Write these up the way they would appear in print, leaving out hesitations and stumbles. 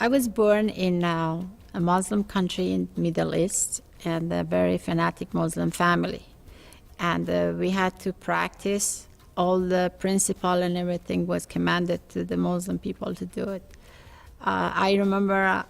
I was born in a Muslim country in Middle East and a very fanatic Muslim family. And we had to practice all the principle and everything was commanded to the Muslim people to do it. I remember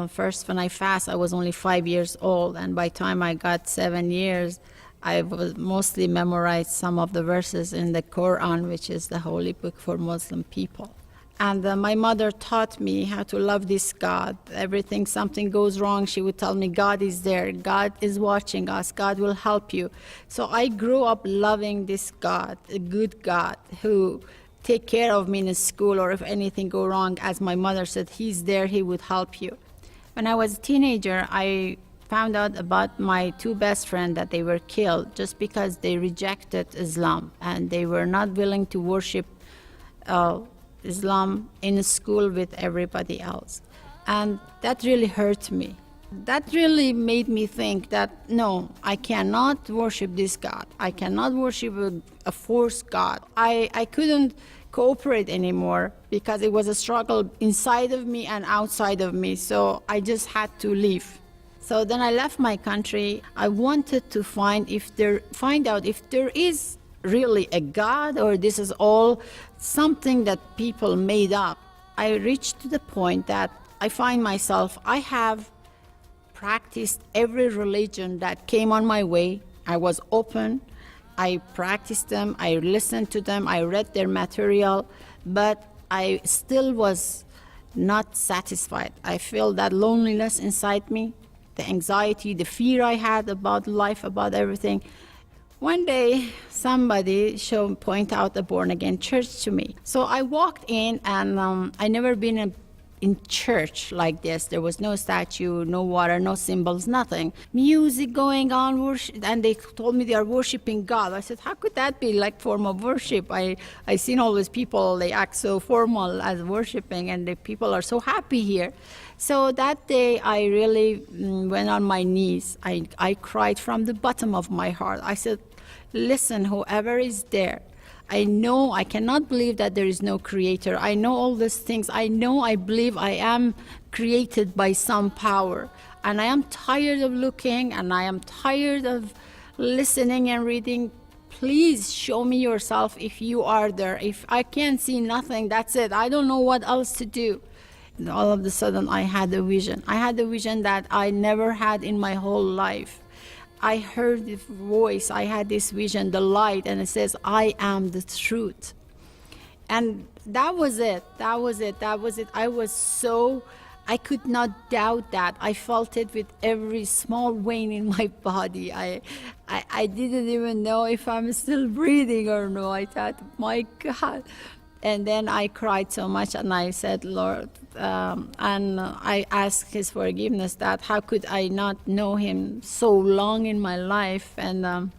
first when I fast, I was only 5 years old, and by the time I got 7 years, I was mostly memorized some of the verses in the Quran, which is the holy book for Muslim people. And my mother taught me how to love this God. Everything, something goes wrong, she would tell me, God is there, God is watching us, God will help you. So I grew up loving this God, a good God, who take care of me in school, or if anything go wrong, as my mother said, he's there, he would help you. When I was a teenager, I found out about my two best friends that they were killed just because they rejected Islam and they were not willing to worship Islam in school with everybody else. And that really hurt me. That really made me think that, no, I cannot worship this God. I cannot worship a forced God. I couldn't cooperate anymore because it was a struggle inside of me and outside of me. So I just had to leave. So then I left my country. I wanted to find out if there is really a God, or this is all something that people made up. I reached to the point that I find myself, I have practiced every religion that came on my way. I was open, I practiced them, I listened to them, I read their material, but I still was not satisfied. I feel that loneliness inside me, the anxiety, the fear I had about life, about everything. One day, somebody point out a born-again church to me. So I walked in, and I never been in church like this. There was no statue, no water, no symbols, nothing. Music going on, worship, and they told me they are worshiping God. I said, how could that be like form of worship? I seen all these people, they act so formal as worshiping, and the people are so happy here. So that day, I really went on my knees. I cried from the bottom of my heart. I said, listen, whoever is there, I cannot believe that there is no creator. I know all these things. I believe I am created by some power. And I am tired of looking, and I am tired of listening and reading. Please show me yourself if you are there. If I can't see nothing, that's it. I don't know what else to do. And all of a sudden, I had a vision. I had a vision that I never had in my whole life. I heard the voice, I had this vision, the light, and it says, I am the truth. And that was it. I could not doubt that. I felt it with every small vein in my body. I didn't even know if I'm still breathing or no. I thought, my God. And then I cried so much, and I said, Lord, and I asked his forgiveness, that how could I not know him so long in my life? And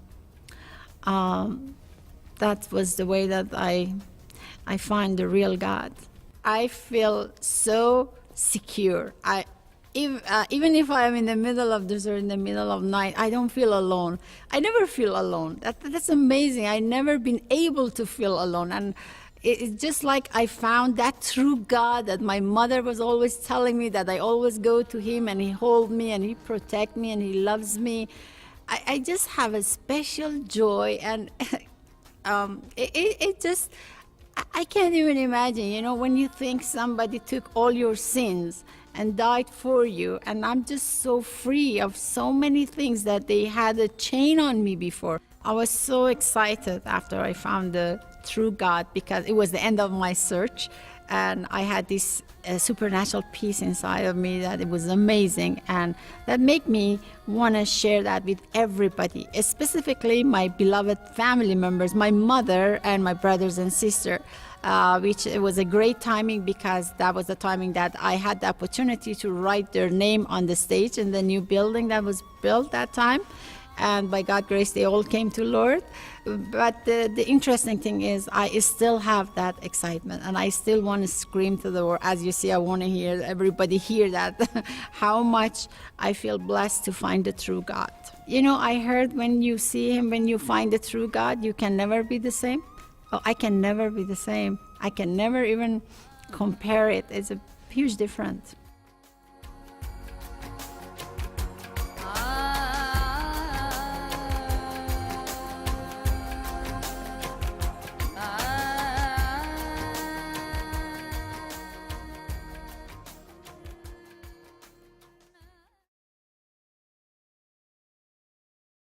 that was the way that I find the real God. I feel so secure. Even if I am in the middle of desert, in the middle of night, I don't feel alone. I never feel alone. That's amazing. I never been able to feel alone. And it's just like I found that true God that my mother was always telling me, that I always go to him and he holds me and he protects me and he loves me. I just have a special joy, and it just, I can't even imagine, when you think somebody took all your sins and died for you, and I'm just so free of so many things that they had a chain on me before. I was so excited after I found the true God, because it was the end of my search, and I had this supernatural peace inside of me that it was amazing, and that made me want to share that with everybody, specifically my beloved family members, my mother and my brothers and sisters, which it was a great timing, because that was the timing that I had the opportunity to write their name on the stage in the new building that was built that time. And by God's grace, they all came to Lord. But the interesting thing is, I still have that excitement, and I still want to scream to the world. As you see, I want to hear everybody hear that, how much I feel blessed to find the true God. I heard when you see him, when you find the true God, you can never be the same. Oh, I can never be the same. I can never even compare it. It's a huge difference.